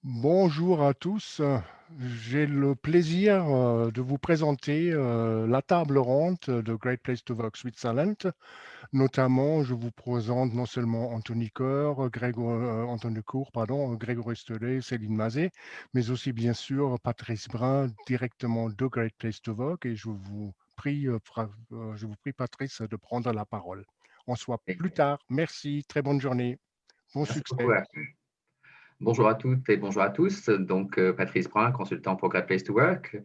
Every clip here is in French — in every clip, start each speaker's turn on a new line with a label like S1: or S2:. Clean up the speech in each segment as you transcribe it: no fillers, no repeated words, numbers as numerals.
S1: Bonjour à tous. J'ai le plaisir de vous présenter la table ronde de Great Place to Work Switzerland. Notamment, je vous présente non seulement Anthony Coeur, Anthony Cour, pardon, Grégory Stollet, Céline Mazet, mais aussi bien sûr Patrice Brun, directement de Great Place to Work. Et je vous prie, Patrice, de prendre la parole. On se voit
S2: Et
S1: plus tard. Merci, très bonne journée. Bon
S2: merci beaucoup.
S1: succès.
S2: Bonjour à toutes et bonjour à tous. Donc, Patrice Brun, consultant pour Great Place to Work.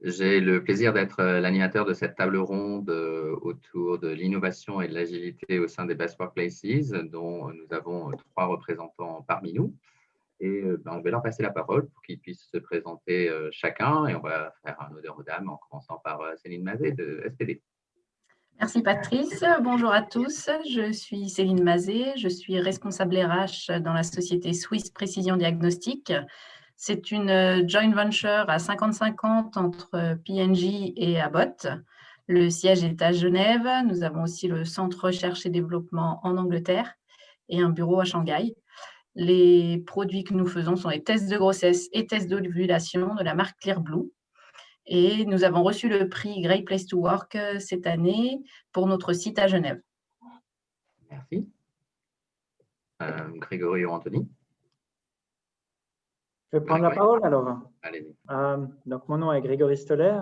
S2: J'ai le plaisir d'être l'animateur de cette table ronde autour de l'innovation et de l'agilité au sein des Best Workplaces, dont nous avons trois représentants parmi nous. Et on va leur passer la parole pour qu'ils puissent se présenter chacun. Et on va faire un honneur aux dames en commençant par Céline Mazet de SPD.
S3: Merci Patrice. Bonjour à tous. Je suis Céline Mazet. Je suis responsable RH dans la société Swiss Precision Diagnostic. C'est une joint venture à 50-50 entre P&G et Abbott. Le siège est à Genève. Nous avons aussi le centre recherche et développement en Angleterre et un bureau à Shanghai. Les produits que nous faisons sont les tests de grossesse et tests d'ovulation de la marque Clearblue. Et nous avons reçu le prix Great Place to Work cette année pour notre site à Genève.
S2: Merci. Grégory ou Anthony?
S4: Je vais prendre la parole alors.
S2: Allez-y.
S4: Donc, mon nom est Grégory Stoller.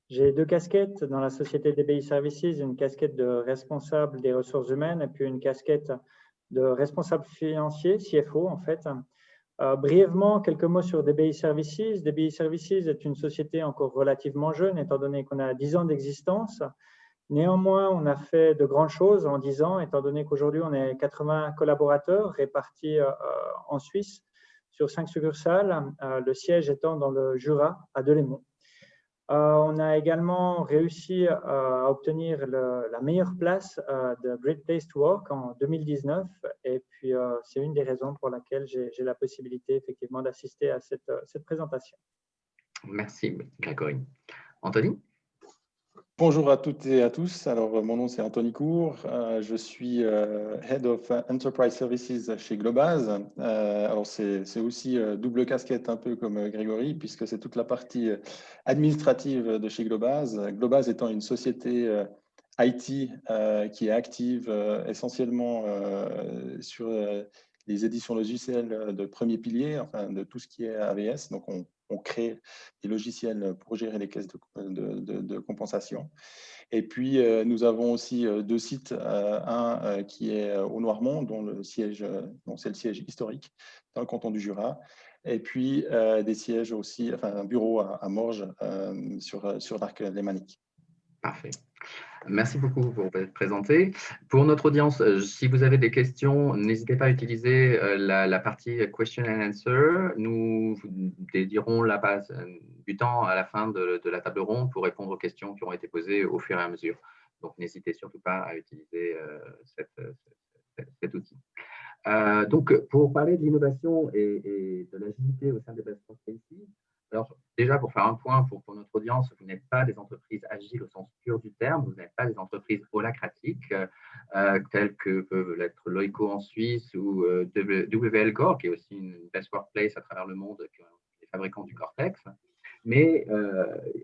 S4: J'ai deux casquettes dans la société DBI Services, une casquette de responsable des ressources humaines et puis une casquette de responsable financier, CFO en fait. Brièvement, quelques mots sur DBI Services. DBI Services est une société encore relativement jeune, étant donné qu'on a 10 ans d'existence. Néanmoins, on a fait de grandes choses en 10 ans, étant donné qu'aujourd'hui, on est 80 collaborateurs répartis en Suisse sur 5 succursales, le siège étant dans le Jura, à Delémont. On a également réussi à obtenir la meilleure place de Great Place to Work en 2019. Et puis, c'est une des raisons pour laquelle j'ai la possibilité effectivement d'assister à cette présentation.
S2: Merci, Grégory. Anthony?
S5: Bonjour à toutes et à tous. Alors, mon nom c'est Anthony Cour. Je suis Head of Enterprise Services chez Globase. Alors, c'est aussi double casquette un peu comme Grégory, puisque c'est toute la partie administrative de chez Globase. Globase étant une société IT qui est active essentiellement sur les éditions logicielles de premier pilier, enfin de tout ce qui est AVS. Donc, on crée des logiciels pour gérer les caisses de compensation. Et puis, nous avons aussi deux sites, un qui est au Noirmont, dont c'est le siège historique dans le canton du Jura, et puis des sièges aussi, enfin un bureau à Morges sur l'arc lémanique.
S2: Parfait. Merci beaucoup pour votre présenté. Pour notre audience, si vous avez des questions, n'hésitez pas à utiliser la partie Question and Answer. Nous vous dédierons la base du temps à la fin de la table ronde pour répondre aux questions qui auront été posées au fur et à mesure. Donc, n'hésitez surtout pas à utiliser cet outil. Donc, pour parler de l'innovation et de l'agilité au sein des Best Workplaces, alors déjà pour faire un point pour notre audience, vous n'êtes pas des entreprises agiles au sens pur du terme, vous n'êtes pas des entreprises holacratiques telles que peuvent l'être Loico en Suisse ou WL Gore, qui est aussi une Best Workplace à travers le monde, qui est fabricant du Cortex. Mais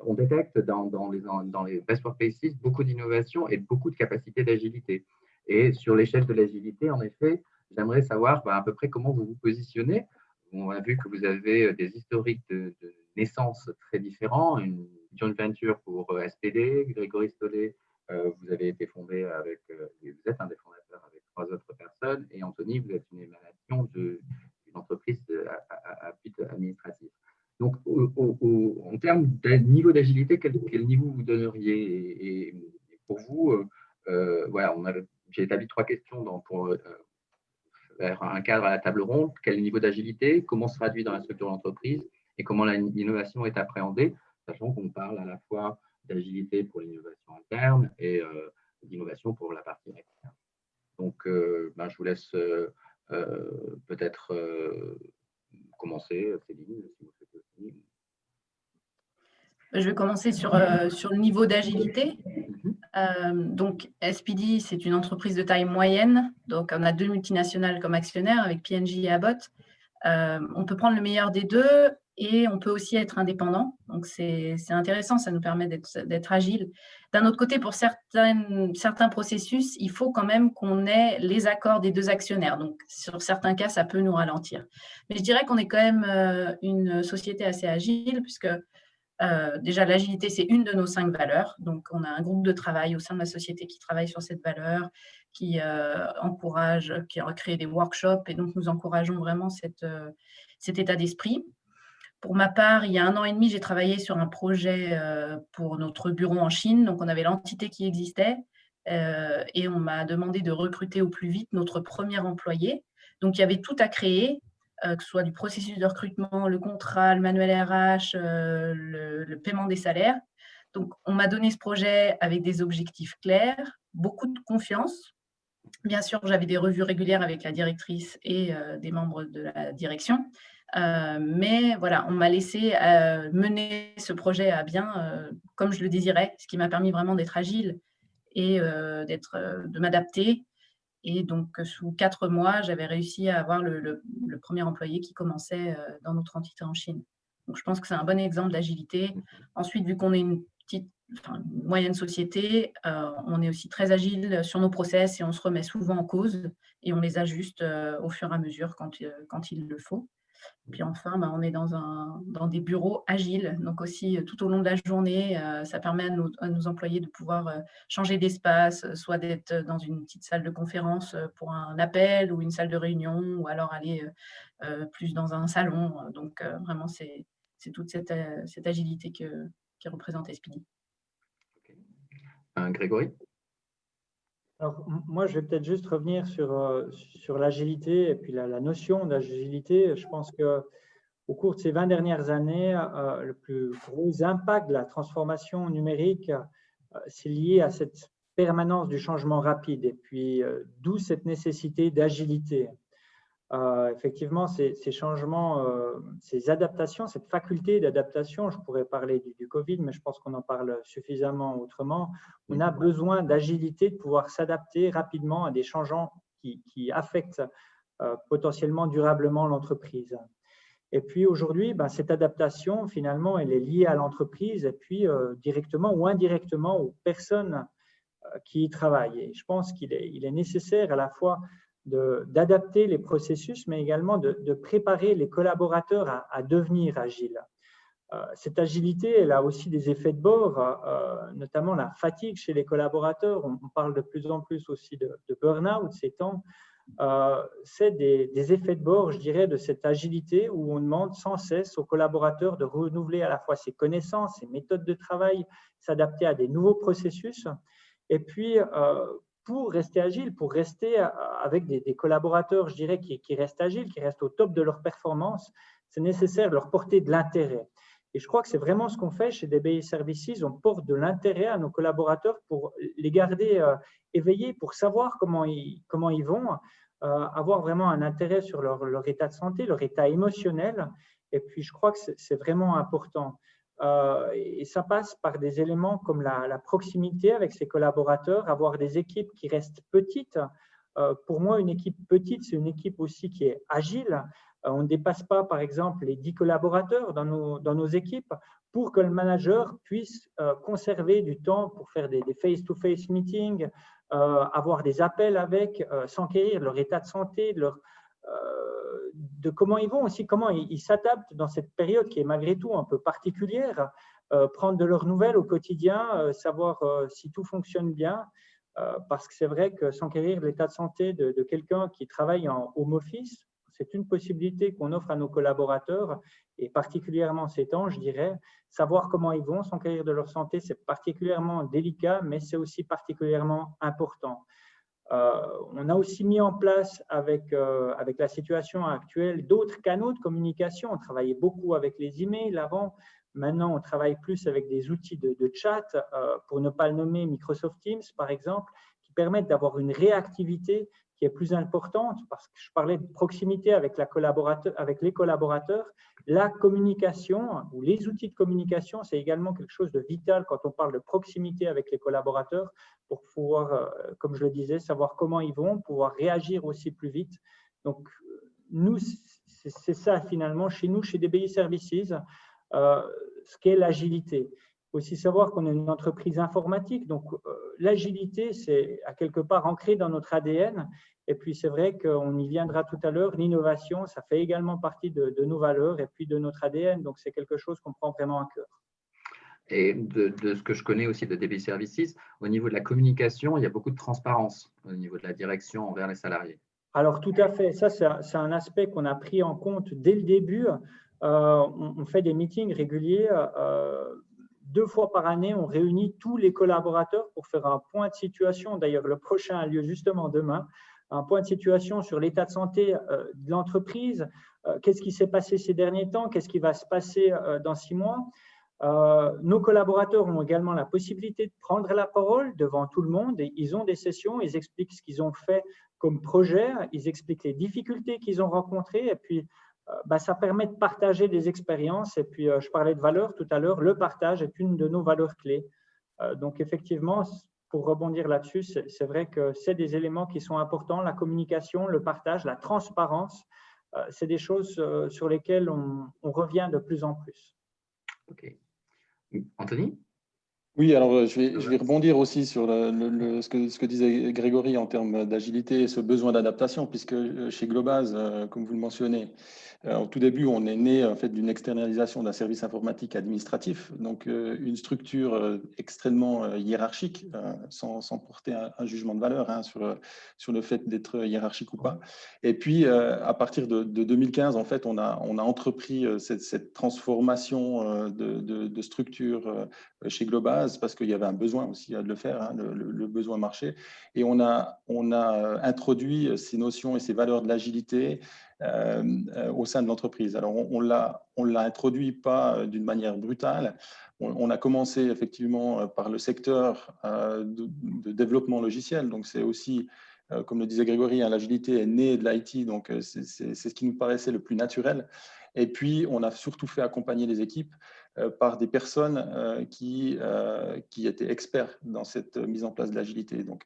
S2: on détecte dans les Best Workplaces beaucoup d'innovation et beaucoup de capacités d'agilité. Et sur l'échelle de l'agilité, en effet, j'aimerais savoir à peu près comment vous vous positionnez. On a vu que vous avez des historiques de naissance très différents, une joint venture pour SPD, Grégory Stollet, vous avez été fondé avec, vous êtes un des fondateurs avec 3 autres personnes, et Anthony, vous êtes une émanation d'une entreprise à but administratif. Donc, en termes de niveau d'agilité, quel niveau vous donneriez? Et pour vous, voilà, j'ai établi 3 questions pour faire un cadre à la table ronde. Quel niveau d'agilité? Comment se traduit dans la structure d'entreprise? Et comment l'innovation est appréhendée, sachant qu'on parle à la fois d'agilité pour l'innovation interne et d'innovation pour la partie externe. Donc, je vous laisse peut-être commencer, Céline, si vous souhaitez aussi.
S3: Je vais commencer sur le niveau d'agilité. Donc, SPD, c'est une entreprise de taille moyenne. Donc, on a 2 multinationales comme actionnaires avec P&G et Abbott. On peut prendre le meilleur des deux et on peut aussi être indépendant. Donc, c'est intéressant, ça nous permet d'être agile. D'un autre côté, pour certains processus, il faut quand même qu'on ait les accords des deux actionnaires. Donc, sur certains cas, ça peut nous ralentir. Mais je dirais qu'on est quand même une société assez agile puisque déjà, l'agilité, c'est une de nos 5 valeurs. Donc, on a un groupe de travail au sein de la société qui travaille sur cette valeur, qui encourage, qui a créé des workshops. Et donc, nous encourageons vraiment cet état d'esprit. Pour ma part, il y a 1 an et demi, j'ai travaillé sur un projet pour notre bureau en Chine. Donc, on avait l'entité qui existait et on m'a demandé de recruter au plus vite notre premier employé. Donc, il y avait tout à créer, que ce soit du processus de recrutement, le contrat, le manuel RH, le paiement des salaires. Donc, on m'a donné ce projet avec des objectifs clairs, beaucoup de confiance. Bien sûr, j'avais des revues régulières avec la directrice et des membres de la direction. Mais voilà, on m'a laissé mener ce projet à bien comme je le désirais, ce qui m'a permis vraiment d'être agile et de m'adapter. Et donc, sous 4 mois, j'avais réussi à avoir le premier employé qui commençait dans notre entité en Chine. Donc, je pense que c'est un bon exemple d'agilité. Ensuite, vu qu'on est une moyenne société, on est aussi très agile sur nos process et on se remet souvent en cause et on les ajuste au fur et à mesure quand il le faut. Puis enfin, on est dans des bureaux agiles. Donc aussi, tout au long de la journée, ça permet à nos employés de pouvoir changer d'espace, soit d'être dans une petite salle de conférence pour un appel ou une salle de réunion, ou alors aller plus dans un salon. Donc vraiment, c'est toute cette agilité qui représente Speedy.
S2: Grégory?
S4: Alors, moi, je vais peut-être juste revenir sur l'agilité et puis la notion d'agilité. Je pense qu'au cours de ces 20 dernières années, le plus gros impact de la transformation numérique, c'est lié à cette permanence du changement rapide et puis d'où cette nécessité d'agilité. Effectivement, ces changements, ces adaptations, cette faculté d'adaptation, je pourrais parler du Covid, mais je pense qu'on en parle suffisamment autrement. On a besoin d'agilité, de pouvoir s'adapter rapidement à des changements qui affectent potentiellement durablement l'entreprise. Et puis aujourd'hui, cette adaptation, finalement, elle est liée à l'entreprise et puis directement ou indirectement aux personnes qui y travaillent. Et je pense qu'il est nécessaire à la fois d'adapter les processus, mais également de préparer les collaborateurs à devenir agiles. Cette agilité, elle a aussi des effets de bord, notamment la fatigue chez les collaborateurs. On parle de plus en plus aussi de burn-out ces temps. C'est des effets de bord, je dirais, de cette agilité où on demande sans cesse aux collaborateurs de renouveler à la fois ses connaissances, ses méthodes de travail, s'adapter à des nouveaux processus. Et puis, pour rester agile, pour rester avec des collaborateurs, je dirais, qui restent agiles, qui restent au top de leur performance, c'est nécessaire de leur porter de l'intérêt. Et je crois que c'est vraiment ce qu'on fait chez DBI Services. On porte de l'intérêt à nos collaborateurs pour les garder éveillés, pour savoir comment ils vont, avoir vraiment un intérêt sur leur état de santé, leur état émotionnel. Et puis, je crois que c'est vraiment important. Et ça passe par des éléments comme la proximité avec ses collaborateurs, avoir des équipes qui restent petites. Pour moi, une équipe petite, c'est une équipe aussi qui est agile. On ne dépasse pas, par exemple, les 10 collaborateurs dans nos équipes pour que le manager puisse conserver du temps pour faire des face-to-face meetings, avoir des appels s'enquérir de leur état de santé, de comment ils vont aussi, comment ils s'adaptent dans cette période qui est malgré tout un peu particulière, prendre de leurs nouvelles au quotidien, savoir si tout fonctionne bien, parce que c'est vrai que s'enquérir de l'état de santé de quelqu'un qui travaille en home office, c'est une possibilité qu'on offre à nos collaborateurs, et particulièrement ces temps, je dirais, savoir comment ils vont, s'enquérir de leur santé, c'est particulièrement délicat, mais c'est aussi particulièrement important. On a aussi mis en place, avec la situation actuelle, d'autres canaux de communication. On travaillait beaucoup avec les emails avant. Maintenant, on travaille plus avec des outils de chat, pour ne pas le nommer Microsoft Teams, par exemple, qui permettent d'avoir une réactivité qui est plus importante, parce que je parlais de proximité avec les collaborateurs. La communication ou les outils de communication, c'est également quelque chose de vital quand on parle de proximité avec les collaborateurs pour pouvoir, comme je le disais, savoir comment ils vont, pouvoir réagir aussi plus vite. Donc, nous, c'est ça finalement chez nous, chez DBI Services, ce qu'est l'agilité. Il faut aussi savoir qu'on est une entreprise informatique, donc l'agilité, c'est à quelque part ancré dans notre ADN. Et puis, c'est vrai qu'on y viendra tout à l'heure, l'innovation, ça fait également partie de nos valeurs et puis de notre ADN. Donc, c'est quelque chose qu'on prend vraiment à cœur.
S2: Et de ce que je connais aussi de DBI Services, au niveau de la communication, il y a beaucoup de transparence au niveau de la direction envers les salariés.
S4: Alors, tout à fait. Ça, c'est un aspect qu'on a pris en compte dès le début. On fait des meetings réguliers. 2 fois par année, on réunit tous les collaborateurs pour faire un point de situation. D'ailleurs, le prochain a lieu justement demain. Un point de situation sur l'état de santé de l'entreprise. Qu'est-ce qui s'est passé ces derniers temps? Qu'est-ce qui va se passer dans 6 mois? Nos collaborateurs ont également la possibilité de prendre la parole devant tout le monde. Et ils ont des sessions, ils expliquent ce qu'ils ont fait comme projet, ils expliquent les difficultés qu'ils ont rencontrées et puis ça permet de partager des expériences. Et puis, je parlais de valeurs tout à l'heure, le partage est une de nos valeurs clés. Donc, effectivement, pour rebondir là-dessus, c'est vrai que c'est des éléments qui sont importants, la communication, le partage, la transparence, c'est des choses sur lesquelles on revient de plus en plus.
S2: OK. Anthony?
S5: Oui, alors je vais rebondir aussi sur ce que disait Grégory en termes d'agilité et ce besoin d'adaptation, puisque chez Globase, comme vous le mentionnez, au tout début, on est né en fait d'une externalisation d'un service informatique administratif, donc une structure extrêmement hiérarchique, sans porter un jugement de valeur sur le fait d'être hiérarchique ou pas. Et puis, à partir de 2015, en fait, on a entrepris cette transformation de structure chez Globase, parce qu'il y avait un besoin aussi de le faire, le besoin marché. Et on a introduit ces notions et ces valeurs de l'agilité au sein de l'entreprise. Alors, on l'a introduit pas d'une manière brutale. On a commencé effectivement par le secteur de développement logiciel. Donc, c'est aussi, comme le disait Grégory, l'agilité est née de l'IT. Donc, c'est ce qui nous paraissait le plus naturel. Et puis, on a surtout fait accompagner les équipes par des personnes qui étaient experts dans cette mise en place de l'agilité. Donc,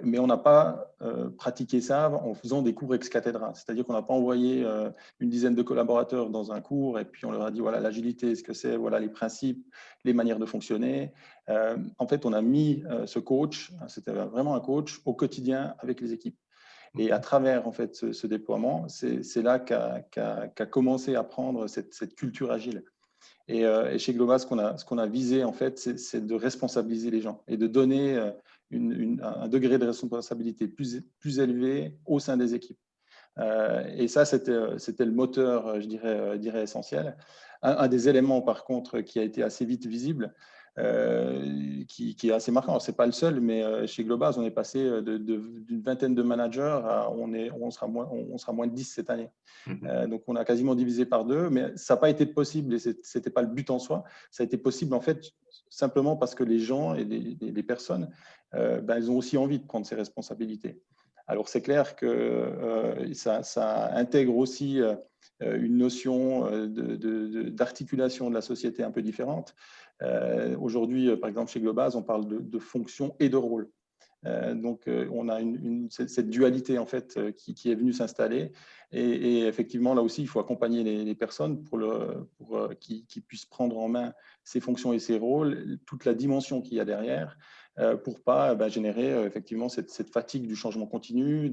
S5: mais on n'a pas pratiqué ça en faisant des cours ex cathedra, c'est-à-dire qu'on n'a pas envoyé une dizaine de collaborateurs dans un cours et puis on leur a dit voilà l'agilité, ce que c'est, voilà les principes, les manières de fonctionner. En fait, on a mis ce coach, c'était vraiment un coach au quotidien avec les équipes. Et à travers en fait ce déploiement, c'est là qu'a commencé à prendre cette culture agile. Et chez Globase, ce qu'on a visé, en fait, c'est de responsabiliser les gens et de donner un degré de responsabilité plus élevé au sein des équipes. Et ça, c'était le moteur, je dirais essentiel. Un des éléments, par contre, qui a été assez vite visible, qui est assez marquant. Ce n'est pas le seul, mais chez Globase, on est passé d'une vingtaine de managers à on sera moins de 10 cette année. Donc, on a quasiment divisé par 2, mais ça n'a pas été possible et ce n'était pas le but en soi. Ça a été possible, en fait, simplement parce que les gens et les personnes, elles ont aussi envie de prendre ces responsabilités. Alors, c'est clair que ça intègre aussi une notion d'articulation de la société un peu différente. Aujourd'hui, par exemple, chez Globase, on parle de fonction et de rôle. Donc, on a cette dualité en fait qui est venue s'installer. Et effectivement, là aussi, il faut accompagner les personnes pour qu'ils puissent prendre en main ces fonctions et ces rôles, toute la dimension qu'il y a derrière, pour pas générer effectivement cette fatigue du changement continu,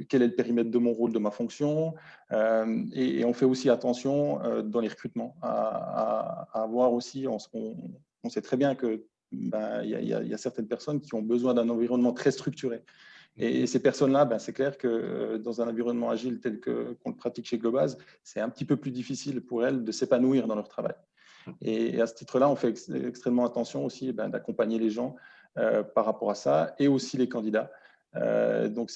S5: quel est le périmètre de mon rôle, de ma fonction. Et on fait aussi attention dans les recrutements à avoir aussi, on sait très bien que il y a certaines personnes qui ont besoin d'un environnement très structuré. Et ces personnes-là, c'est clair que dans un environnement agile tel qu'on le pratique chez Globase, c'est un petit peu plus difficile pour elles de s'épanouir dans leur travail. Et à ce titre-là, on fait extrêmement attention aussi d'accompagner les gens par rapport à ça et aussi les candidats. Donc,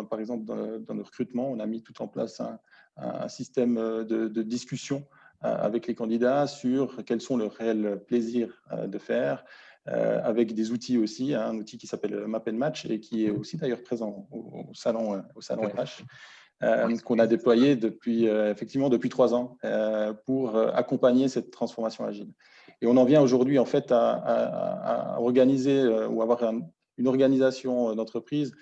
S5: par exemple, dans le recrutement, on a mis tout en place un système de discussion avec les candidats sur quels sont leurs réels plaisirs de faire, avec des outils aussi, un outil qui s'appelle Map and Match et qui est aussi d'ailleurs présent au salon RH, qu'on a déployé effectivement depuis 3 ans pour accompagner cette transformation agile. Et on en vient aujourd'hui en fait à organiser ou avoir une organisation d'entreprise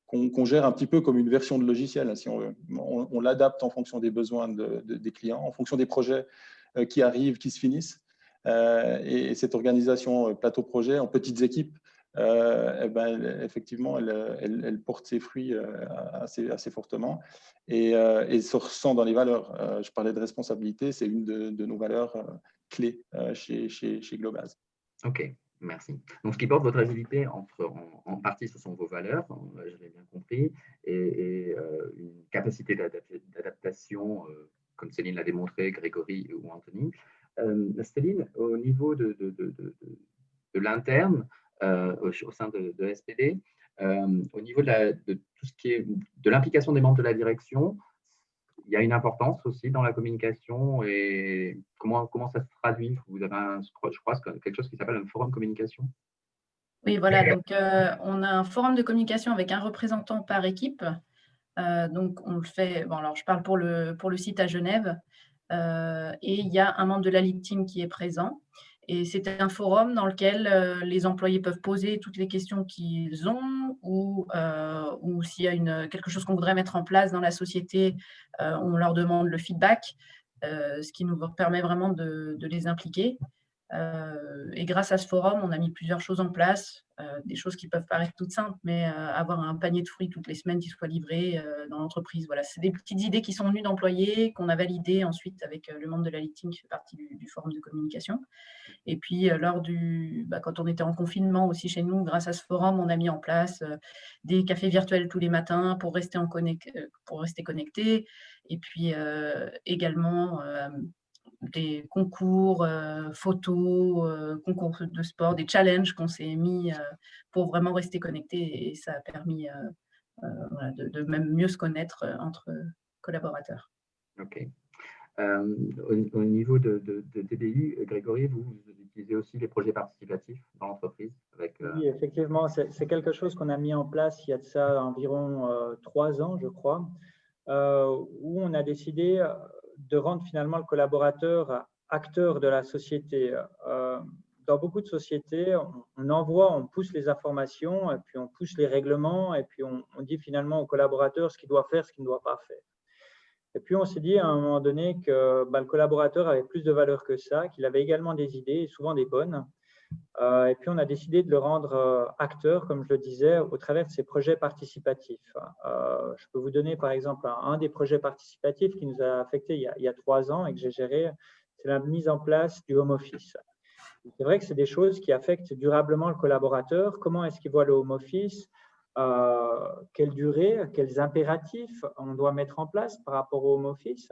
S5: qu'on gère un petit peu comme une version de logiciel, si on veut. On l'adapte en fonction des besoins des clients, en fonction des projets qui arrivent, qui se finissent. Et cette organisation plateau projet en petites équipes, effectivement, elle porte ses fruits assez fortement et se ressent dans les valeurs. Je parlais de responsabilité, c'est une de nos valeurs clés chez Globase.
S2: OK, merci. Donc, ce qui porte votre agilité en partie, ce sont vos valeurs, je l'ai bien compris, et une capacité d'adaptation, comme Céline l'a démontré, Grégory ou Anthony. Céline, au niveau de l'interne, au sein de SPD, au niveau de tout ce qui est de l'implication des membres de la direction, il y a une importance aussi dans la communication et comment ça se traduit? Vous avez je crois, quelque chose qui s'appelle un forum communication.
S3: Oui, voilà. Donc, on a un forum de communication avec un représentant par équipe. Donc, on le fait. Bon, alors, je parle pour le site à Genève. Et il y a un membre de la Lead Team qui est présent. Et c'est un forum dans lequel les employés peuvent poser toutes les questions qu'ils ont ou s'il y a quelque chose qu'on voudrait mettre en place dans la société, on leur demande le feedback, ce qui nous permet vraiment de les impliquer. Et grâce à ce forum, on a mis plusieurs choses en place, des choses qui peuvent paraître toutes simples, mais avoir un panier de fruits toutes les semaines qui soit livré dans l'entreprise. Voilà, c'est des petites idées qui sont venues d'employés, qu'on a validées ensuite avec le membre de la Lead Team qui fait partie du forum de communication. Et puis, quand on était en confinement aussi chez nous, grâce à ce forum, on a mis en place des cafés virtuels tous les matins pour rester connecté. Et puis également des concours photos, concours de sport, des challenges qu'on s'est mis pour vraiment rester connecté et ça a permis de même mieux se connaître entre collaborateurs.
S2: OK. Au niveau de TDI, Grégory, vous utilisez aussi les projets participatifs dans l'entreprise avec,
S4: Oui, effectivement, c'est quelque chose qu'on a mis en place il y a de ça environ 3 ans, je crois, où on a décidé de rendre finalement le collaborateur acteur de la société. Dans beaucoup de sociétés, on pousse les informations, et puis on pousse les règlements, et puis on dit finalement au collaborateur ce qu'il doit faire, ce qu'il ne doit pas faire. Et puis on s'est dit à un moment donné que le collaborateur avait plus de valeur que ça, qu'il avait également des idées, et souvent des bonnes. Et puis on a décidé de le rendre acteur, comme je le disais, au travers de ces projets participatifs. Je peux vous donner par exemple un des projets participatifs qui nous a affectés il y a 3 ans et que j'ai géré, c'est la mise en place du home office. C'est vrai que c'est des choses qui affectent durablement le collaborateur. Comment est-ce qu'il voit le home office? Quelle durée, quels impératifs on doit mettre en place par rapport au home office?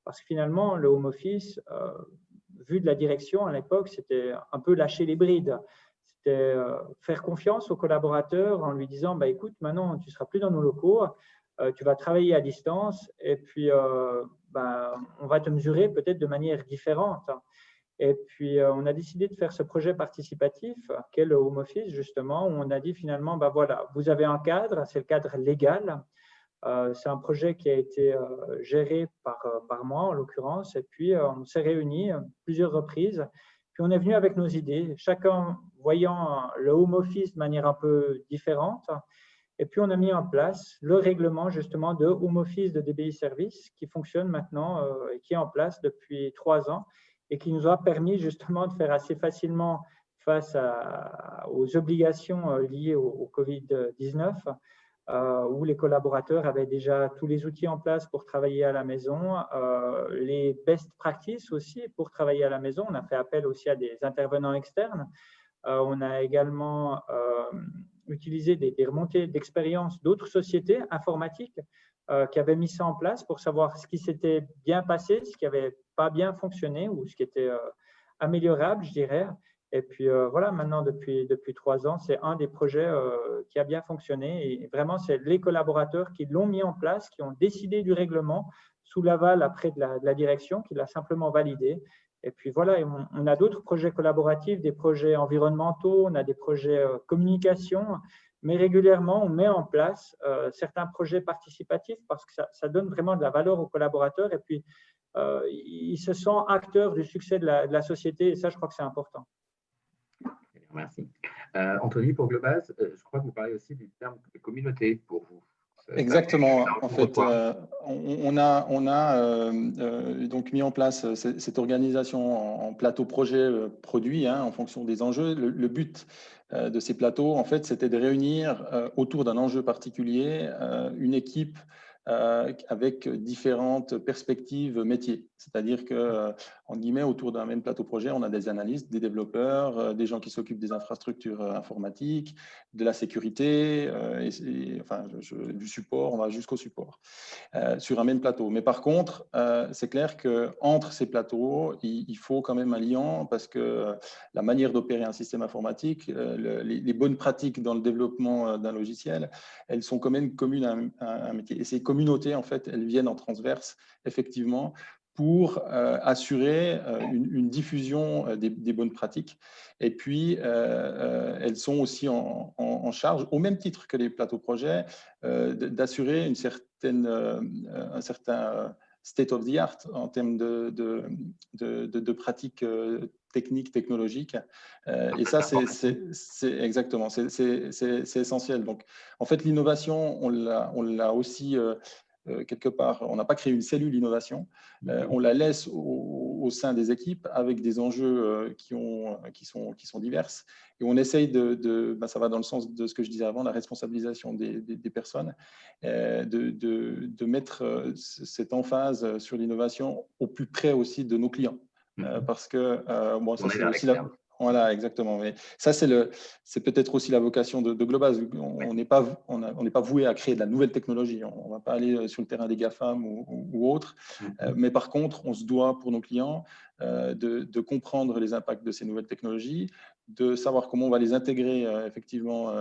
S4: Parce que finalement, le home office, vu de la direction à l'époque, c'était un peu lâcher les brides. C'était faire confiance au collaborateur en lui disant écoute, maintenant tu ne seras plus dans nos locaux, tu vas travailler à distance et puis on va te mesurer peut-être de manière différente. Et puis on a décidé de faire ce projet participatif qu'est le home office, justement, où on a dit finalement voilà, vous avez un cadre, c'est le cadre légal. C'est un projet qui a été géré par moi, en l'occurrence, et puis on s'est réunis plusieurs reprises, puis on est venu avec nos idées, chacun voyant le home office de manière un peu différente, et puis on a mis en place le règlement justement de home office de DBI Service qui fonctionne maintenant et qui est en place depuis 3 ans et qui nous a permis justement de faire assez facilement face aux obligations liées au Covid-19, où les collaborateurs avaient déjà tous les outils en place pour travailler à la maison, les best practices aussi pour travailler à la maison. On a fait appel aussi à des intervenants externes. On a également utilisé des remontées d'expérience d'autres sociétés informatiques qui avaient mis ça en place pour savoir ce qui s'était bien passé, ce qui n'avait pas bien fonctionné ou ce qui était améliorable, je dirais. Et puis voilà, maintenant, depuis 3 ans, c'est un des projets qui a bien fonctionné. Et vraiment, c'est les collaborateurs qui l'ont mis en place, qui ont décidé du règlement sous l'aval après de la direction, qui l'a simplement validé. Et puis voilà, on a d'autres projets collaboratifs, des projets environnementaux, on a des projets communication, mais régulièrement, on met en place certains projets participatifs parce que ça donne vraiment de la valeur aux collaborateurs et puis ils se sentent acteurs du succès de la société et ça, je crois que c'est important.
S2: Merci. Anthony, pour Globase, je crois que vous parlez aussi du terme de communauté pour vous.
S5: Exactement. En fait,
S2: quoi
S5: on a donc mis en place cette organisation en plateau projet produit en fonction des enjeux. Le but de ces plateaux, en fait, c'était de réunir autour d'un enjeu particulier une équipe avec différentes perspectives métiers. C'est-à-dire que, en guillemets, autour d'un même plateau projet, on a des analystes, des développeurs, des gens qui s'occupent des infrastructures informatiques, de la sécurité, du support, on va jusqu'au support, sur un même plateau. Mais par contre, c'est clair qu'entre ces plateaux, il faut quand même un lien parce que la manière d'opérer un système informatique, les bonnes pratiques dans le développement d'un logiciel, elles sont quand même communes à un métier. Et ces communautés, en fait, elles viennent en transverse, effectivement, pour assurer une diffusion des bonnes pratiques. Et puis, elles sont aussi en charge, au même titre que les plateaux projets, d'assurer un certain state of the art en termes de pratiques techniques, technologiques. Et ça, c'est exactement, c'est essentiel. Donc, en fait, l'innovation, on l'a aussi quelque part, on n'a pas créé une cellule innovation, on la laisse au sein des équipes avec des enjeux qui sont diverses. Et on essaye ça va dans le sens de ce que je disais avant, la responsabilisation des personnes, de mettre cette emphase sur l'innovation au plus près aussi de nos clients. Parce que, ça c'est aussi la... Voilà, exactement. Mais ça, c'est peut-être aussi la vocation de Globase. On n'est pas voué à créer de la nouvelle technologie. On ne va pas aller sur le terrain des GAFAM ou autres. Mais par contre, on se doit pour nos clients de comprendre les impacts de ces nouvelles technologies, de savoir comment on va les intégrer effectivement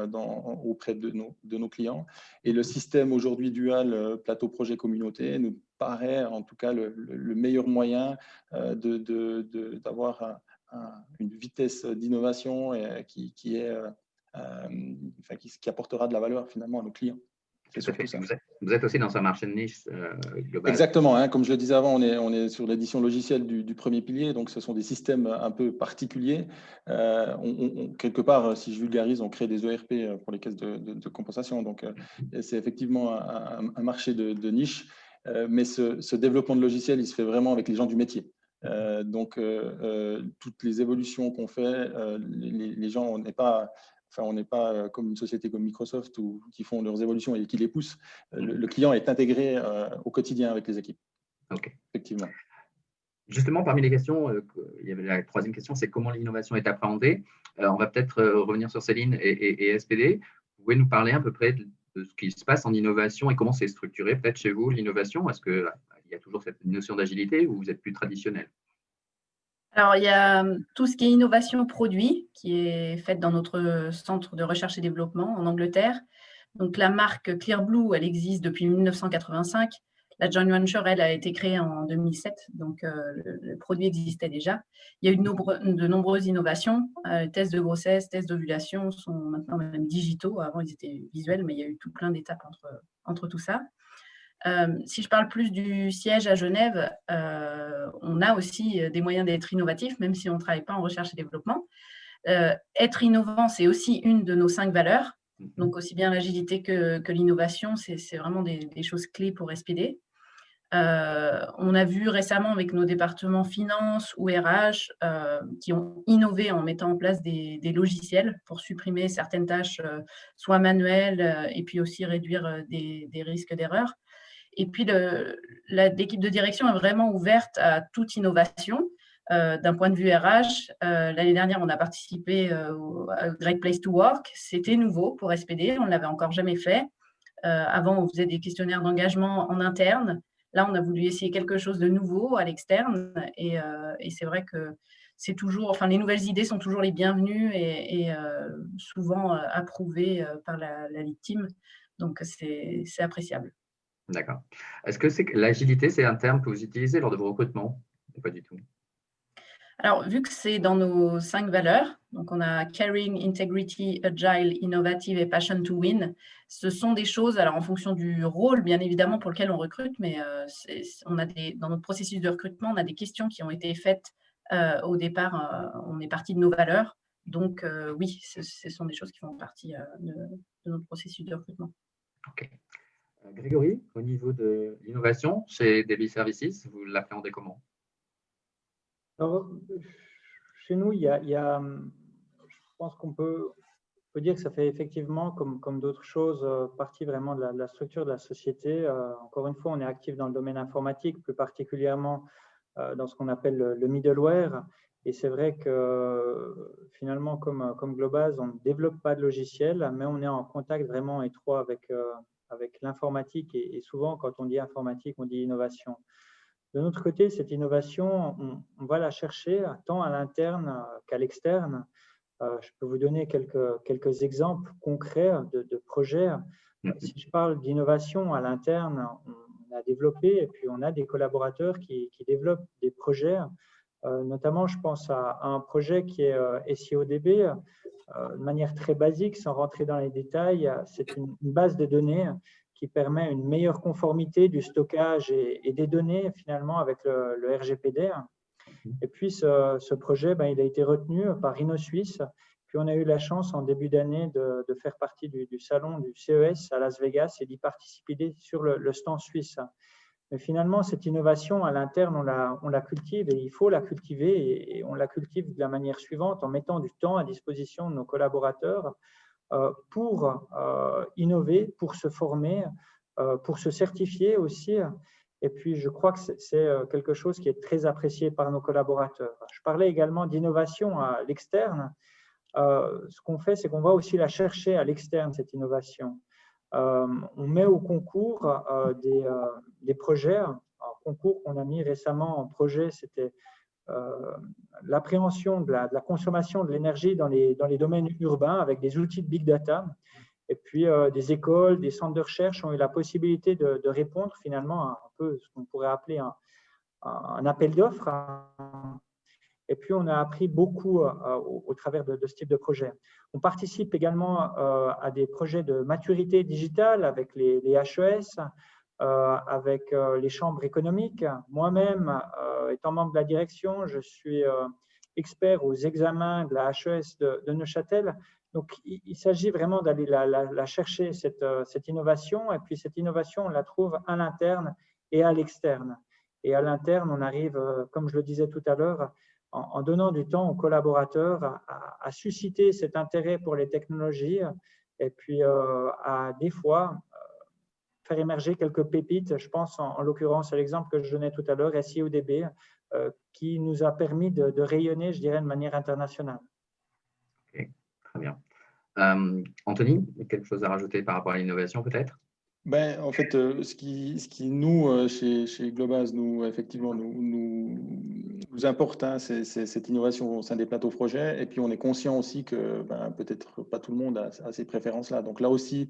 S5: auprès de nos clients. Et le système aujourd'hui dual plateau projet communauté nous paraît en tout cas le meilleur moyen d'avoir une vitesse d'innovation qui apportera de la valeur finalement à nos clients.
S2: Vous êtes aussi dans un marché de niche global.
S5: Exactement. Comme je le disais avant, on est sur l'édition logicielle du premier pilier, donc ce sont des systèmes un peu particuliers. Quelque part, si je vulgarise, on crée des ERP pour les caisses de compensation. Donc, c'est effectivement un marché de niche, mais ce développement de logiciels, il se fait vraiment avec les gens du métier. Toutes les évolutions qu'on fait, les gens, on n'est pas comme une société comme Microsoft qui font leurs évolutions et qui les poussent. Le client est intégré au quotidien avec les équipes.
S2: Ok.
S5: Effectivement.
S2: Justement, parmi les questions, il y avait la troisième question, c'est comment l'innovation est appréhendée. On va peut-être revenir sur Céline et SPD. Vous pouvez nous parler à peu près de ce qui se passe en innovation et comment c'est structuré peut-être chez vous, l'innovation? Est-ce qu'il y a toujours cette notion d'agilité ou vous êtes plus traditionnel?
S3: Alors, il y a tout ce qui est innovation produit, qui est faite dans notre centre de recherche et développement en Angleterre. Donc, la marque Clearblue, elle existe depuis 1985. La joint venture, elle, a été créée en 2007, donc le produit existait déjà. Il y a eu de nombreuses innovations. Tests de grossesse, tests d'ovulation sont maintenant même digitaux. Avant, ils étaient visuels, mais il y a eu tout plein d'étapes entre tout ça. Si je parle plus du siège à Genève, on a aussi des moyens d'être innovatif, même si on ne travaille pas en recherche et développement. Être innovant, c'est aussi une de nos 5 valeurs. Donc, aussi bien l'agilité que l'innovation, c'est vraiment des choses clés pour SPD. On a vu récemment avec nos départements finance ou RH qui ont innové en mettant en place des logiciels pour supprimer certaines tâches, soit manuelles, et puis aussi réduire des risques d'erreur. Et puis, l'équipe de direction est vraiment ouverte à toute innovation. D'un point de vue RH, l'année dernière, on a participé à Great Place to Work. C'était nouveau pour SPD, on ne l'avait encore jamais fait. Avant, on faisait des questionnaires d'engagement en interne. Là, on a voulu essayer quelque chose de nouveau à l'externe. Et c'est vrai que c'est toujours, enfin, les nouvelles idées sont toujours les bienvenues et souvent approuvées par la lead team. Donc, c'est appréciable.
S2: D'accord. Est-ce que l'agilité, c'est un terme que vous utilisez lors de vos recrutements? Pas du tout.
S3: Alors, vu que c'est dans nos 5 valeurs, donc on a Caring, Integrity, Agile, Innovative et Passion to Win, ce sont des choses, alors en fonction du rôle, bien évidemment, pour lequel on recrute, mais dans notre processus de recrutement, on a des questions qui ont été faites au départ, on est parti de nos valeurs. Donc, oui, ce sont des choses qui font partie de notre processus de recrutement.
S2: OK. Grégory, au niveau de l'innovation chez DBI Services, vous l'appréhendez comment?
S4: Alors, chez nous, je pense qu'on peut dire que ça fait effectivement, comme d'autres choses, partie vraiment de la structure de la société. Encore une fois, on est actif dans le domaine informatique, plus particulièrement dans ce qu'on appelle le middleware. Et c'est vrai que finalement, comme Globase, on ne développe pas de logiciel, mais on est en contact vraiment étroit avec l'informatique. Et souvent, quand on dit informatique, on dit innovation. De notre côté, cette innovation, on va la chercher tant à l'interne qu'à l'externe. Je peux vous donner quelques exemples concrets de projets. Si je parle d'innovation à l'interne, on a développé et puis on a des collaborateurs qui développent des projets. Notamment, je pense à un projet qui est SEODB. De manière très basique, sans rentrer dans les détails, c'est une base de données qui permet une meilleure conformité du stockage et des données finalement avec le RGPD. Et puis, ce projet, il a été retenu par InnoSuisse. Puis, on a eu la chance en début d'année de faire partie du salon du CES à Las Vegas et d'y participer sur le stand suisse. Mais finalement, cette innovation à l'interne, on la cultive et il faut la cultiver. Et on la cultive de la manière suivante, en mettant du temps à disposition de nos collaborateurs pour innover, pour se former, pour se certifier aussi. Et puis, je crois que c'est quelque chose qui est très apprécié par nos collaborateurs. Je parlais également d'innovation à l'externe. Ce qu'on fait, c'est qu'on va aussi la chercher à l'externe, cette innovation. On met au concours des projets. Un concours qu'on a mis récemment en projet, c'était l'appréhension de la consommation de l'énergie dans les domaines urbains avec des outils de big data. Et puis, des écoles, des centres de recherche ont eu la possibilité de répondre finalement à un peu ce qu'on pourrait appeler un appel d'offres. Et puis, on a appris beaucoup au travers de ce type de projet. On participe également à des projets de maturité digitale avec les HES, avec les chambres économiques. Moi-même, étant membre de la direction, je suis expert aux examens de la HES de Neuchâtel. Donc, il s'agit vraiment d'aller la chercher, cette innovation. Et puis, cette innovation, on la trouve à l'interne et à l'externe. Et à l'interne, on arrive, comme je le disais tout à l'heure, en donnant du temps aux collaborateurs à susciter cet intérêt pour les technologies et puis à des fois faire émerger quelques pépites. Je pense en l'occurrence à l'exemple que je donnais tout à l'heure, SEODB, qui nous a permis de rayonner, je dirais, de manière internationale.
S2: Ok, très bien. Anthony, quelque chose à rajouter par rapport à l'innovation peut-être?
S5: En fait, ce qui nous, chez Globase, effectivement, nous importe, hein, c'est cette innovation au sein des plateaux projets. Et puis, on est conscient aussi que peut-être pas tout le monde a ces préférences-là. Donc là aussi,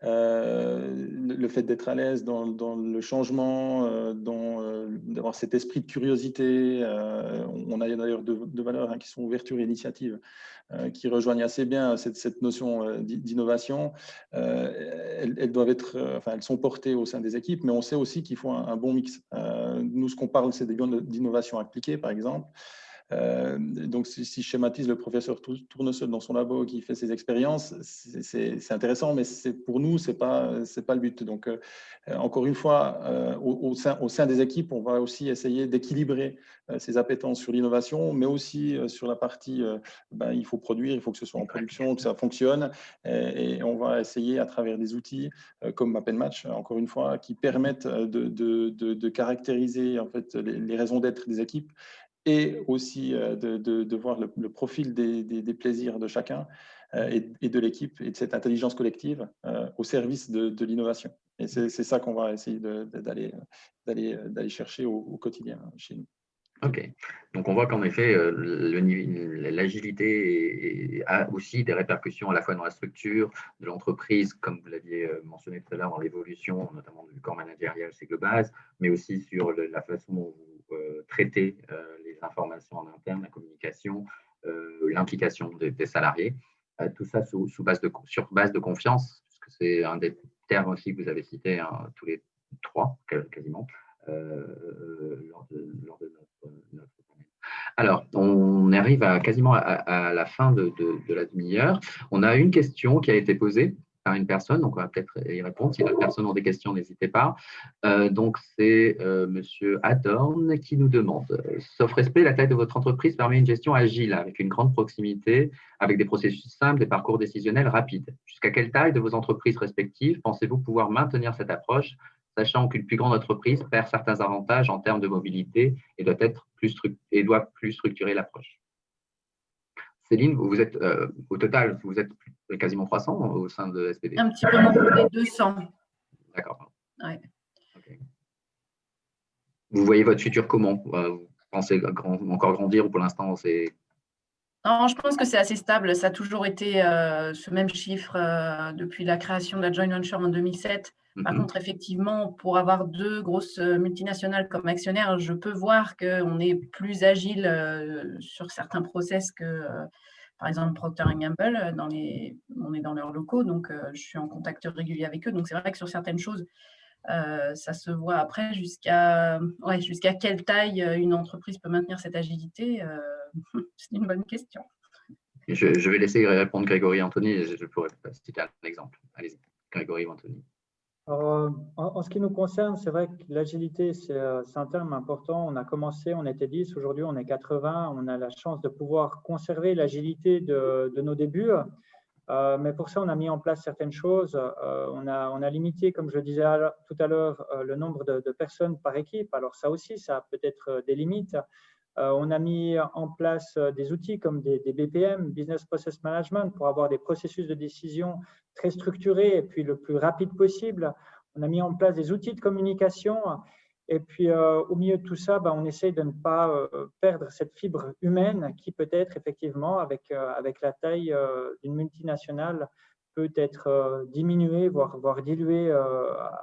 S5: le fait d'être à l'aise dans le changement, d'avoir cet esprit de curiosité. On a d'ailleurs deux valeurs qui sont ouverture et initiative, qui rejoignent assez bien cette notion d'innovation. Elles doivent être, elles sont portées au sein des équipes, mais on sait aussi qu'il faut un bon mix. Nous, ce qu'on parle, c'est d'innovation appliquée, par exemple. Donc, si je schématise le professeur Tournesol dans son labo qui fait ses expériences, c'est intéressant, mais pour nous, c'est pas le but. Donc, encore une fois, au sein des équipes, on va aussi essayer d'équilibrer ses appétences sur l'innovation, mais aussi sur la partie, il faut produire, il faut que ce soit en production, que ça fonctionne, et on va essayer à travers des outils comme Map & Match, encore une fois, qui permettent de caractériser en fait les raisons d'être des équipes et aussi de voir le profil des plaisirs de chacun et de l'équipe et de cette intelligence collective au service de l'innovation. Et c'est ça qu'on va essayer d'aller chercher au quotidien chez nous.
S2: Ok, donc on voit qu'en effet, l'agilité a aussi des répercussions à la fois dans la structure de l'entreprise, comme vous l'aviez mentionné tout à l'heure, dans l'évolution, notamment du corps managérial chez Globase, mais aussi sur la façon dont vous traitez les informations en interne, la communication, l'implication des salariés. Tout ça sur base de confiance, puisque c'est un des termes aussi que vous avez cité, hein, tous les trois quasiment. Lors de notre panel. Alors, on arrive quasiment à la fin de la demi-heure. On a une question qui a été posée par une personne, donc on va peut-être y répondre. Si d'autres personnes ont des questions, n'hésitez pas. Donc, c'est Monsieur Adorn qui nous demande, sauf respect, la taille de votre entreprise permet une gestion agile avec une grande proximité, avec des processus simples, des parcours décisionnels rapides. Jusqu'à quelle taille de vos entreprises respectives pensez-vous pouvoir maintenir cette approche, sachant qu'une plus grande entreprise perd certains avantages en termes de mobilité et doit plus structurer l'approche? Céline, vous êtes au total, vous êtes quasiment 300 au sein de SPD?
S3: Un petit peu moins de 200.
S2: D'accord.
S3: Ouais.
S2: Okay. Vous voyez votre futur comment? Vous pensez encore grandir ou pour l'instant c'est…
S3: Non, je pense que c'est assez stable. Ça a toujours été ce même chiffre depuis la création de la joint venture en 2007. Par contre, effectivement, pour avoir 2 grosses multinationales comme actionnaires, je peux voir qu'on est plus agile sur certains process que, par exemple, Procter & Gamble. On est dans leurs locaux, donc je suis en contact régulier avec eux. Donc, c'est vrai que sur certaines choses, ça se voit après jusqu'à quelle taille une entreprise peut maintenir cette agilité. C'est une bonne question.
S2: Je vais laisser répondre Grégory et Anthony, et je pourrais citer un exemple. Allez-y, Grégory ou Anthony.
S4: En ce qui nous concerne, c'est vrai que l'agilité, c'est un terme important. On a commencé, on était 10, aujourd'hui on est 80. On a la chance de pouvoir conserver l'agilité de nos débuts. Mais pour ça, on a mis en place certaines choses. On a limité, comme je le disais tout à l'heure, le nombre de personnes par équipe. Alors ça aussi, ça a peut-être des limites. On a mis en place des outils comme des BPM, Business Process Management, pour avoir des processus de décision très structurés et puis le plus rapide possible. On a mis en place des outils de communication. Et puis, au milieu de tout ça, on essaye de ne pas perdre cette fibre humaine qui peut-être, effectivement, avec la taille d'une multinationale, peut être diminuée, voire diluée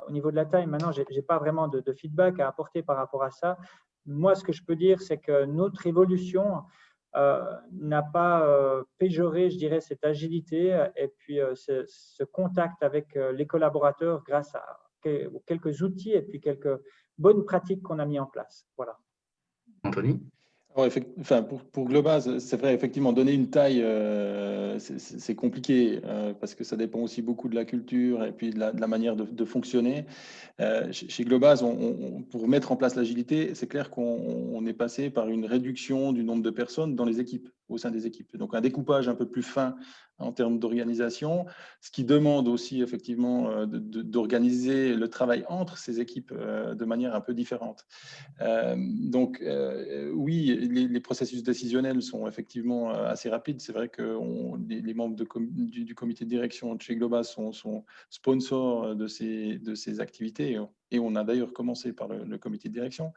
S4: au niveau de la taille. Maintenant, je n'ai pas vraiment de feedback à apporter par rapport à ça. Moi, ce que je peux dire, c'est que notre évolution n'a pas péjoré, je dirais, cette agilité et puis ce contact avec les collaborateurs grâce à quelques outils et puis quelques bonnes pratiques qu'on a mis en place. Voilà.
S2: Anthony?
S5: Pour Globaz, c'est vrai, effectivement, donner une taille, c'est compliqué parce que ça dépend aussi beaucoup de la culture et puis de la manière de fonctionner. Chez Globaz, pour mettre en place l'agilité, c'est clair qu'on est passé par une réduction du nombre de personnes dans les équipes, au sein des équipes. Donc, un découpage un peu plus fin en termes d'organisation, ce qui demande aussi effectivement d'organiser le travail entre ces équipes de manière un peu différente. Oui, les processus décisionnels sont effectivement assez rapides. C'est vrai que les membres du comité de direction de chez Globaz sont sponsors de ces activités. Et on a d'ailleurs commencé par le comité de direction.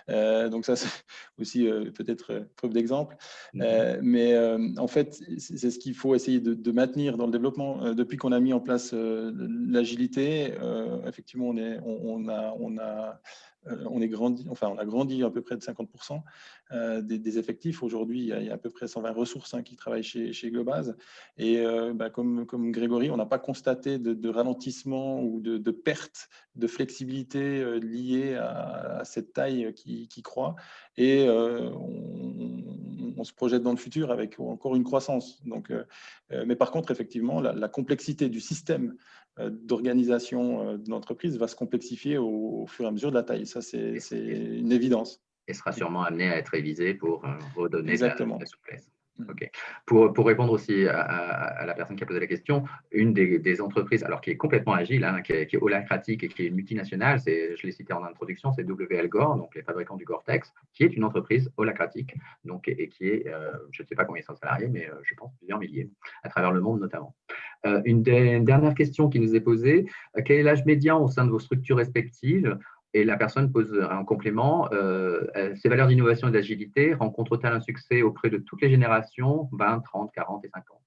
S5: Donc ça, c'est aussi peut-être preuve d'exemple. Mais en fait, c'est ce qu'il faut essayer de maintenir dans le développement. Depuis qu'on a mis en place l'agilité, effectivement, on a grandi à peu près de 50% des effectifs. Aujourd'hui, il y a à peu près 120 ressources qui travaillent chez Globaz. Et comme Grégory, on n'a pas constaté de ralentissement ou de perte de flexibilité liée à cette taille qui croît. Et on se projette dans le futur avec encore une croissance. Donc, mais par contre, effectivement, la complexité du système d'organisation de l'entreprise va se complexifier au fur et à mesure de la taille. Ça, c'est une évidence.
S2: Et sera sûrement amené à être révisé pour redonner de la souplesse. Okay. Pour répondre aussi à la personne qui a posé la question, une des entreprises, alors qui est complètement agile, qui est holacratique et qui est multinationale, je l'ai cité en introduction, c'est WL Gore, donc les fabricants du Gore-Tex, qui est une entreprise holacratique, donc, et qui est, je ne sais pas combien sont salariés, mais je pense plusieurs milliers, à travers le monde notamment. Une dernière question qui nous est posée, quel est l'âge médian au sein de vos structures respectives? Et la personne pose un complément. Ces valeurs d'innovation et d'agilité rencontrent-elles un succès auprès de toutes les générations, 20, 30, 40 et 50?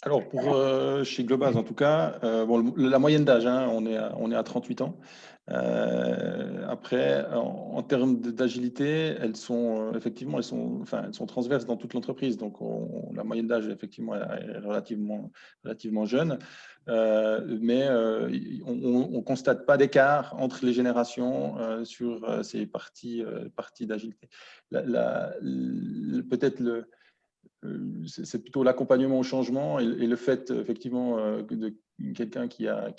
S5: Alors, chez Globaz, en tout cas, la moyenne d'âge, on est à 38 ans. Après, en termes d'agilité, effectivement, elles sont transverses dans toute l'entreprise. Donc, la moyenne d'âge, effectivement, est relativement jeune. Mais on ne constate pas d'écart entre les générations sur ces parties d'agilité. Peut-être c'est plutôt l'accompagnement au changement et le fait, effectivement, de quelqu'un qui a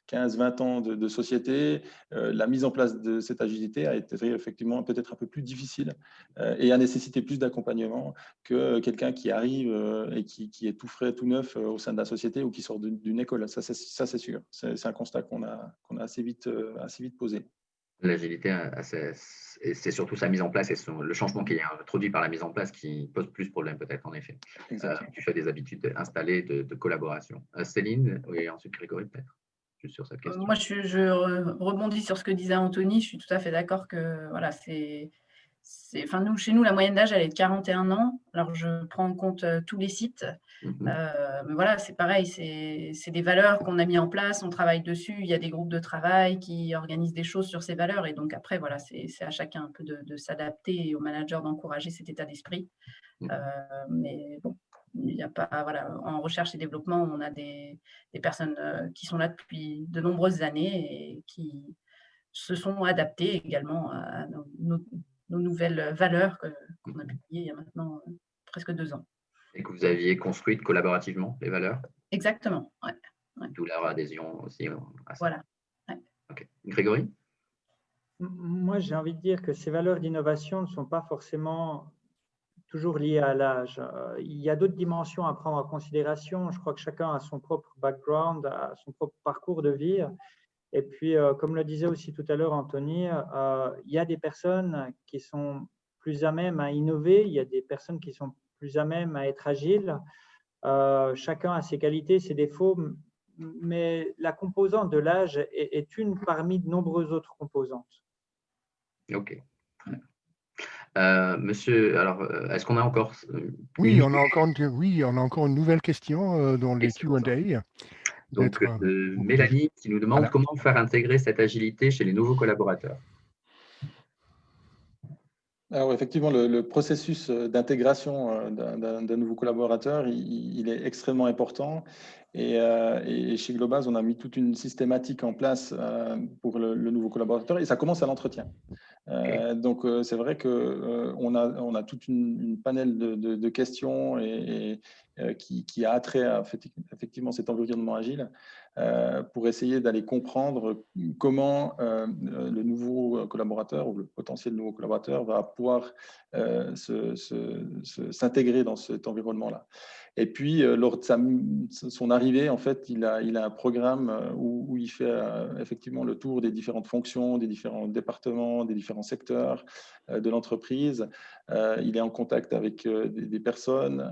S5: 15-20 ans de société, la mise en place de cette agilité a été effectivement peut-être un peu plus difficile et a nécessité plus d'accompagnement que quelqu'un qui arrive et qui est tout frais, tout neuf au sein de la société ou qui sort d'une école. Ça, c'est sûr. C'est un constat qu'on a assez vite posé.
S2: L'agilité, c'est surtout sa mise en place et le changement qui est introduit par la mise en place qui pose plus de problèmes peut-être en effet. Tu fais des habitudes installées de collaboration. Céline et ensuite Grégory peut-être, juste sur cette question.
S3: Moi, je rebondis sur ce que disait Anthony. Je suis tout à fait d'accord que voilà, chez nous, la moyenne d'âge, elle est de 41 ans. Alors, je prends en compte tous les sites. Mais voilà, c'est pareil, c'est des valeurs qu'on a mis en place, on travaille dessus. Il y a des groupes de travail qui organisent des choses sur ces valeurs. Et donc, après, voilà, c'est à chacun un peu de s'adapter et aux managers d'encourager cet état d'esprit. Mais bon, il n'y a pas, voilà, en recherche et développement, on a des personnes qui sont là depuis de nombreuses années et qui se sont adaptées également à nos nouvelles valeurs qu'on a publiées il y a maintenant presque 2 ans.
S2: Et que vous aviez construites collaborativement, les valeurs?
S3: Exactement, ouais.
S2: D'où leur adhésion aussi à ça.
S3: Voilà. Ouais.
S2: Okay. Grégory?
S4: Moi, j'ai envie de dire que ces valeurs d'innovation ne sont pas forcément toujours liées à l'âge. Il y a d'autres dimensions à prendre en considération. Je crois que chacun a son propre background, a son propre parcours de vie. Et puis, comme le disait aussi tout à l'heure Anthony, il y a des personnes qui sont plus à même à innover, il y a des personnes qui sont plus à même à être agiles. Chacun a ses qualités, ses défauts, mais la composante de l'âge est une parmi de nombreuses autres composantes.
S2: Ok. Monsieur, alors, est-ce qu'on a encore
S1: Oui, on a encore une nouvelle question dans les Q&A.
S2: Donc, Mélanie qui nous demande comment faire intégrer cette agilité chez les nouveaux collaborateurs.
S5: Alors effectivement, le processus d'intégration d'un nouveau collaborateur, il est extrêmement important. Et chez Globase, on a mis toute une systématique en place pour le nouveau collaborateur et ça commence à l'entretien. Donc, c'est vrai qu'on a toute une panel de questions qui a attrait à effectivement cet environnement agile pour essayer d'aller comprendre comment le nouveau collaborateur ou le potentiel nouveau collaborateur va pouvoir s'intégrer dans cet environnement-là. Et puis, lors de son arrivée, en fait, il a un programme où il fait effectivement le tour des différentes fonctions, des différents départements, des différents secteurs de l'entreprise. Il est en contact avec des personnes.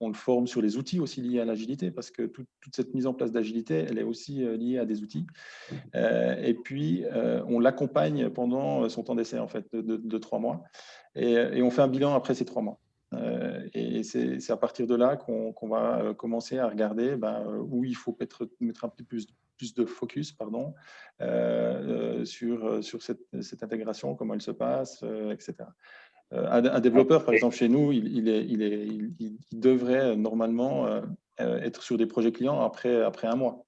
S5: On le forme sur les outils aussi liés à l'agilité, parce que toute cette mise en place d'agilité, elle est aussi liée à des outils. Et puis, on l'accompagne pendant son temps d'essai, en fait, de 3 mois. Et on fait un bilan après ces 3 mois. Et c'est à partir de là qu'on va commencer à regarder où il faut mettre un peu plus de focus sur cette intégration, comment elle se passe, etc. Un développeur, par exemple, chez nous, il devrait normalement être sur des projets clients après 1 mois.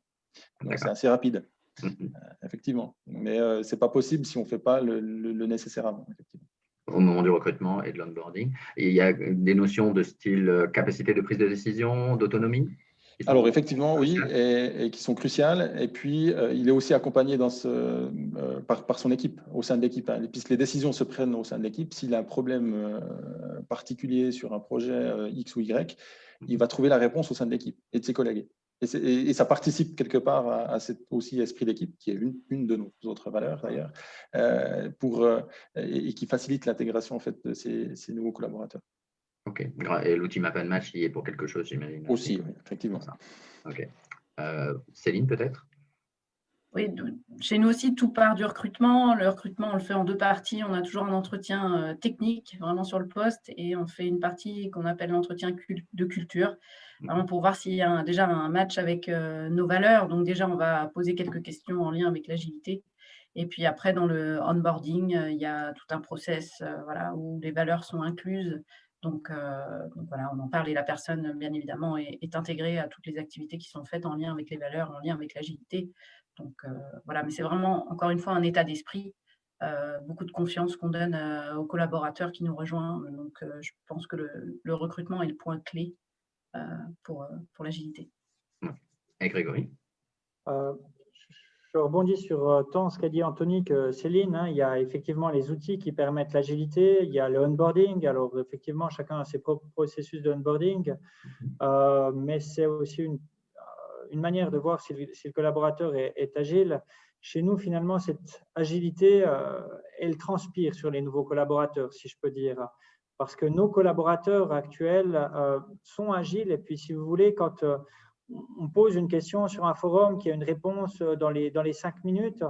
S5: Donc, c'est assez rapide, effectivement. Mais ce n'est pas possible si on ne fait pas le nécessaire avant, effectivement.
S2: Au moment du recrutement et de l'onboarding. Il y a des notions de style capacité de prise de décision, d'autonomie?
S5: Alors, effectivement, oui, et qui sont cruciales. Et puis, il est aussi accompagné par son équipe, au sein de l'équipe. Puisque les décisions se prennent au sein de l'équipe, s'il a un problème particulier sur un projet X ou Y, il va trouver la réponse au sein de l'équipe et de ses collègues. Et ça participe quelque part à cet aussi esprit d'équipe, qui est une de nos autres valeurs d'ailleurs, et qui facilite l'intégration en fait, de ces nouveaux collaborateurs.
S2: Ok. Et l'outil Map and Match y est pour quelque chose, j'imagine.
S5: Aussi, oui, effectivement.
S2: Ok. Céline, peut-être?
S3: Oui, chez nous aussi, tout part du recrutement. Le recrutement, on le fait en 2 parties. On a toujours un entretien technique, vraiment sur le poste, et on fait une partie qu'on appelle l'entretien de culture, vraiment pour voir s'il y a déjà un match avec nos valeurs. Donc déjà, on va poser quelques questions en lien avec l'agilité. Et puis après, dans le onboarding, il y a tout un process voilà, où les valeurs sont incluses. Donc voilà, on en parle et la personne, bien évidemment, est intégrée à toutes les activités qui sont faites en lien avec les valeurs, en lien avec l'agilité. Donc voilà, mais c'est vraiment, encore une fois, un état d'esprit, beaucoup de confiance qu'on donne aux collaborateurs qui nous rejoignent. Donc je pense que le recrutement est le point clé pour l'agilité.
S2: Et Grégory?
S4: Je rebondis sur tant ce qu'a dit Anthony que Céline. Hein, il y a effectivement les outils qui permettent l'agilité. Il y a le onboarding. Alors, effectivement, chacun a ses propres processus de onboarding. Mais c'est aussi une manière de voir si le collaborateur est agile. Chez nous, finalement, cette agilité, elle transpire sur les nouveaux collaborateurs, si je peux dire. Parce que nos collaborateurs actuels sont agiles. Et puis, si vous voulez, quand on pose une question sur un forum qui a une réponse dans les 5 minutes,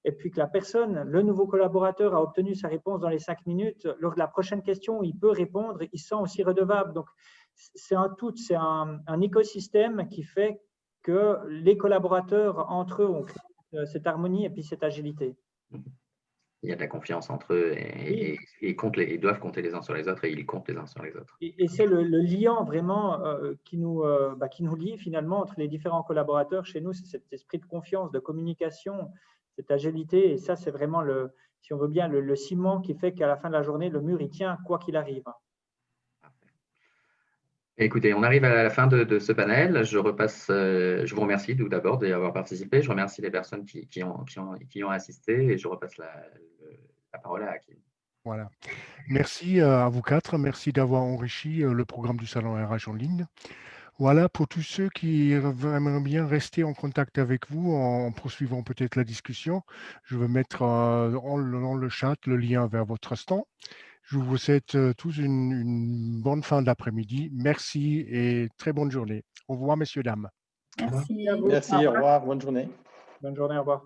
S4: et puis que la personne, le nouveau collaborateur, a obtenu sa réponse dans les 5 minutes, lors de la prochaine question, il peut répondre, il se sent aussi redevable. Donc, c'est un tout, c'est un écosystème qui fait que les collaborateurs, entre eux, ont créé cette harmonie et puis cette agilité.
S2: Il y a de la confiance entre eux et ils doivent compter les uns sur les autres et ils comptent les uns sur les autres.
S4: Et c'est le liant vraiment qui nous lie finalement entre les différents collaborateurs. Chez nous, c'est cet esprit de confiance, de communication, cette agilité. Et ça, c'est vraiment, si on veut bien, le ciment qui fait qu'à la fin de la journée, le mur, il tient quoi qu'il arrive.
S2: Écoutez, on arrive à la fin de ce panel. Je vous remercie tout d'abord d'y avoir participé. Je remercie les personnes qui ont assisté et je repasse la parole à Hakim.
S1: Voilà. Merci à vous 4. Merci d'avoir enrichi le programme du Salon RH en ligne. Voilà, pour tous ceux qui aimeraient bien rester en contact avec vous en poursuivant peut-être la discussion, je vais mettre dans le chat le lien vers votre stand. Je vous souhaite tous une bonne fin d'après-midi. Merci et très bonne journée. Au revoir, messieurs, dames.
S3: Merci.
S4: Merci à vous.
S5: Merci, au revoir, bonne journée.
S4: Bonne journée, au revoir.